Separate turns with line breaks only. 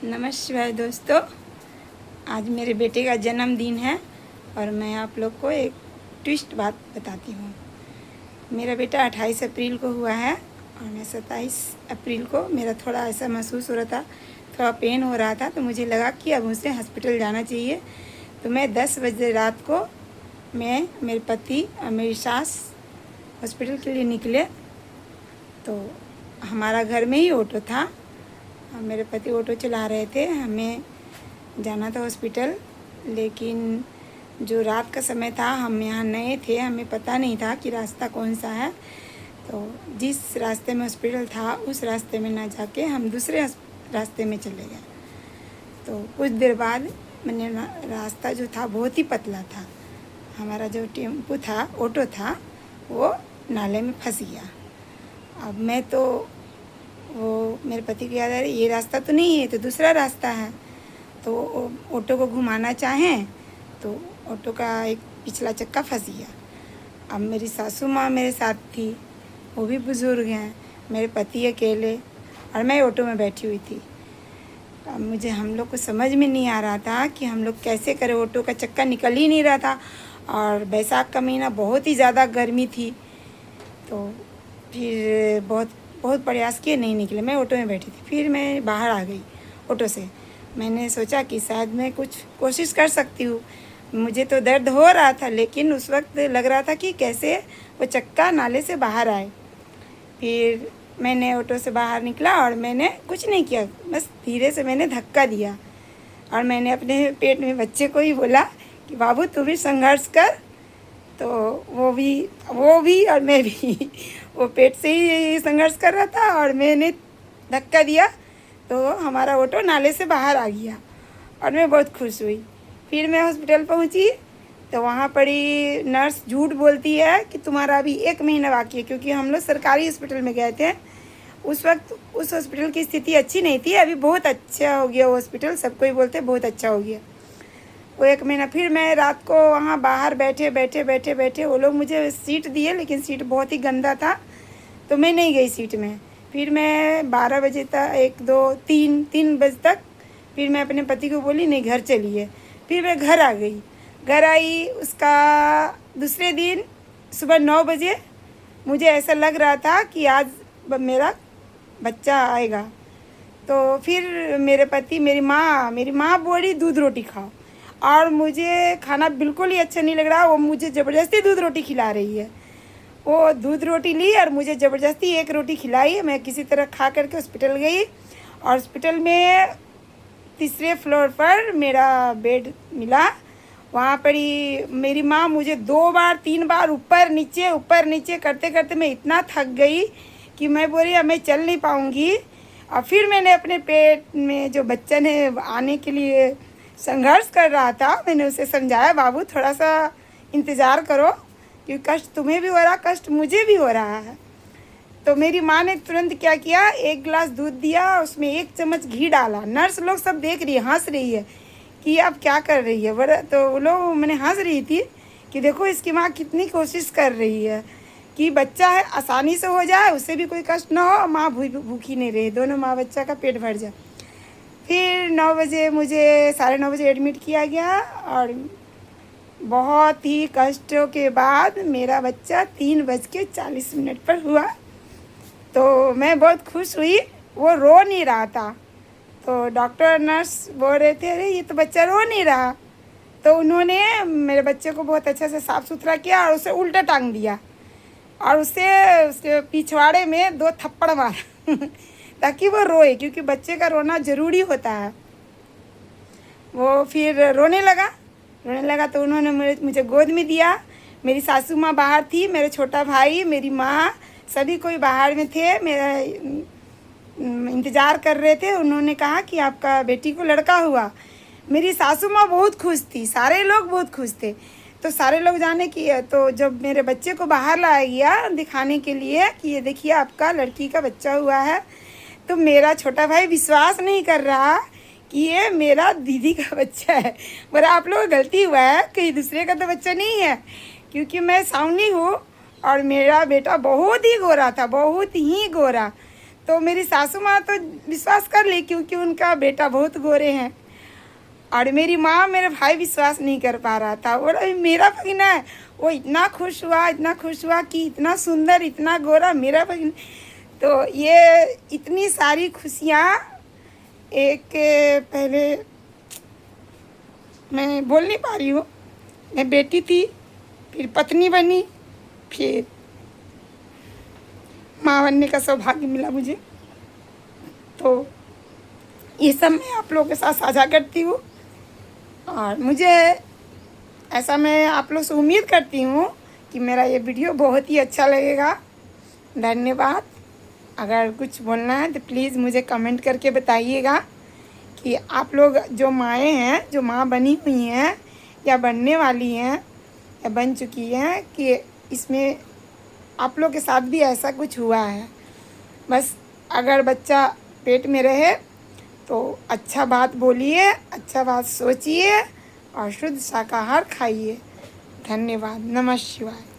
नमस्कार दोस्तों, आज मेरे बेटे का जन्मदिन है और मैं आप लोग को एक ट्विस्ट बात बताती हूँ। मेरा बेटा 28 अप्रैल को हुआ है और मैं 27 अप्रैल को मेरा थोड़ा ऐसा महसूस हो रहा था, थोड़ा पेन हो रहा था, तो मुझे लगा कि अब मुझे हॉस्पिटल जाना चाहिए। तो मैं 10 बजे रात को मैं, मेरे पति और मेरी सास हॉस्पिटल के लिए निकले। तो हमारा घर में ही ऑटो था, मेरे पति ऑटो चला रहे थे, हमें जाना था हॉस्पिटल। लेकिन जो रात का समय था, हम यहाँ नए थे, हमें पता नहीं था कि रास्ता कौन सा है। तो जिस रास्ते में हॉस्पिटल था उस रास्ते में ना जाके हम दूसरे रास्ते में चले गए। तो कुछ देर बाद मैंने रास्ता जो था बहुत ही पतला था, हमारा जो टेम्पो था, ऑटो था, वो नाले में फंस गया। अब मैं तो वो मेरे पति को याद आ रही, ये रास्ता तो नहीं है, तो दूसरा रास्ता है। तो ऑटो को घुमाना चाहें तो ऑटो का एक पिछला चक्का फंस गया। अब मेरी सासू माँ मेरे साथ थी, वो भी बुज़ुर्ग हैं, मेरे पति अकेले और मैं ऑटो में बैठी हुई थी। अब मुझे हम लोग को समझ में नहीं आ रहा था कि हम लोग कैसे करें, ऑटो का चक्का निकल ही नहीं रहा था और बैसाख का महीना बहुत ही ज़्यादा गर्मी थी। तो फिर बहुत प्रयास किए, नहीं निकले। मैं ऑटो में बैठी थी, फिर मैं बाहर आ गई ऑटो से। मैंने सोचा कि शायद मैं कुछ कोशिश कर सकती हूँ। मुझे तो दर्द हो रहा था, लेकिन उस वक्त लग रहा था कि कैसे वो चक्का नाले से बाहर आए। फिर मैंने ऑटो से बाहर निकला और मैंने कुछ नहीं किया, बस धीरे से मैंने धक्का दिया और मैंने अपने पेट में बच्चे को ही बोला कि बाबू तू भी संघर्ष कर। तो वो भी और मैं भी वो पेट से ही संघर्ष कर रहा था और मैंने धक्का दिया तो हमारा ऑटो नाले से बाहर आ गया और मैं बहुत खुश हुई। फिर मैं हॉस्पिटल पहुंची तो वहाँ पड़ी नर्स झूठ बोलती है कि तुम्हारा अभी 1 महीना बाकी है, क्योंकि हम लोग सरकारी हॉस्पिटल में गए थे। उस वक्त उस हॉस्पिटल की स्थिति अच्छी नहीं थी, अभी बहुत अच्छा हो गया वो हॉस्पिटल, सबको ही बोलते बहुत अच्छा हो गया वो 1 महीना। फिर मैं रात को वहाँ बाहर बैठे वो लोग मुझे सीट दिए, लेकिन सीट बहुत ही गंदा था तो मैं नहीं गई सीट में। फिर मैं 12 बजे तक 1 2 3 बजे तक फिर मैं अपने पति को बोली नहीं घर चलिए। फिर मैं घर आ गई। घर आई, उसका दूसरे दिन सुबह 9 बजे मुझे ऐसा लग रहा था कि आज मेरा बच्चा आएगा। तो फिर मेरे पति, मेरी माँ बोली दूध रोटी खाओ, और मुझे खाना बिल्कुल ही अच्छा नहीं लग रहा। वो मुझे ज़बरदस्ती दूध रोटी खिला रही है। वो दूध रोटी ली और मुझे ज़बरदस्ती 1 रोटी खिलाई। मैं किसी तरह खा करके हॉस्पिटल गई और हॉस्पिटल में 3रे फ्लोर पर मेरा बेड मिला। वहाँ पर ही मेरी माँ मुझे 2 बार 3 बार ऊपर नीचे करते करते मैं इतना थक गई कि मैं बोली अब मैं चल नहीं पाऊँगी। और फिर मैंने अपने पेट में जो बच्चा ने आने के लिए संघर्ष कर रहा था, मैंने उसे समझाया बाबू थोड़ा सा इंतज़ार करो, क्योंकि कष्ट तुम्हें भी हो रहा, कष्ट मुझे भी हो रहा है। तो मेरी माँ ने तुरंत क्या किया, 1 गिलास दूध दिया, उसमें 1 चम्मच घी डाला। नर्स लोग सब देख रही है, हंस रही है कि अब क्या कर रही है बड़ा। तो वो लोग मैंने हंस रही थी कि देखो इसकी माँ कितनी कोशिश कर रही है कि बच्चा है आसानी से हो जाए, उससे भी कोई कष्ट ना हो, माँ भूखी नहीं रहे, दोनों माँ बच्चा का पेट भर जाए। फिर 9 बजे मुझे 9:30 बजे एडमिट किया गया और बहुत ही कष्टों के बाद मेरा बच्चा 3:40 पर हुआ। तो मैं बहुत खुश हुई। वो रो नहीं रहा था, तो डॉक्टर नर्स बोल रहे थे अरे ये तो बच्चा रो नहीं रहा। तो उन्होंने मेरे बच्चे को बहुत अच्छे से साफ़ सुथरा किया और उसे उल्टा टांग दिया और उसके पिछवाड़े में 2 थप्पड़ मारा ताकि वो रोए, क्योंकि बच्चे का रोना ज़रूरी होता है। वो फिर रोने लगा तो उन्होंने मुझे गोद में दिया। मेरी सासू माँ बाहर थी, मेरे छोटा भाई, मेरी माँ, सभी कोई बाहर में थे, मेरा इंतज़ार कर रहे थे। उन्होंने कहा कि आपका बेटी को लड़का हुआ। मेरी सासू माँ बहुत खुश थी, सारे लोग बहुत खुश थे। तो सारे लोग जाने की, तो जब मेरे बच्चे को बाहर लाया गया दिखाने के लिए कि ये देखिए आपका लड़की का बच्चा हुआ है, तो मेरा छोटा भाई विश्वास नहीं कर रहा कि ये मेरा दीदी का बच्चा है। पर आप लोग गलती हुआ है, कहीं दूसरे का तो बच्चा नहीं है, क्योंकि मैं सावनी हूँ और मेरा बेटा बहुत ही गोरा था, बहुत ही गोरा। तो मेरी सासू माँ तो विश्वास कर ली क्योंकि उनका बेटा बहुत गोरे हैं, और मेरी माँ मेरे भाई विश्वास नहीं कर पा रहा था। और मेरा भगिना है, वो इतना खुश हुआ कि इतना सुंदर, इतना गोरा मेरा भगिना। तो ये इतनी सारी खुशियाँ एक पहले मैं बोल नहीं पा रही हूँ। मैं बेटी थी, फिर पत्नी बनी, फिर माँ बनने का सौभाग्य मिला मुझे। तो ये सब मैं आप लोगों के साथ साझा करती हूँ, और मुझे ऐसा मैं आप लोग से उम्मीद करती हूँ कि मेरा ये वीडियो बहुत ही अच्छा लगेगा। धन्यवाद। अगर कुछ बोलना है तो प्लीज़ मुझे कमेंट करके बताइएगा कि आप लोग जो माएँ हैं, जो माँ बनी हुई हैं या बनने वाली हैं या बन चुकी हैं, कि इसमें आप लोग के साथ भी ऐसा कुछ हुआ है। बस अगर बच्चा पेट में रहे तो अच्छा बात बोलिए, अच्छा बात सोचिए और शुद्ध शाकाहार खाइए। धन्यवाद। नमः शिवाय।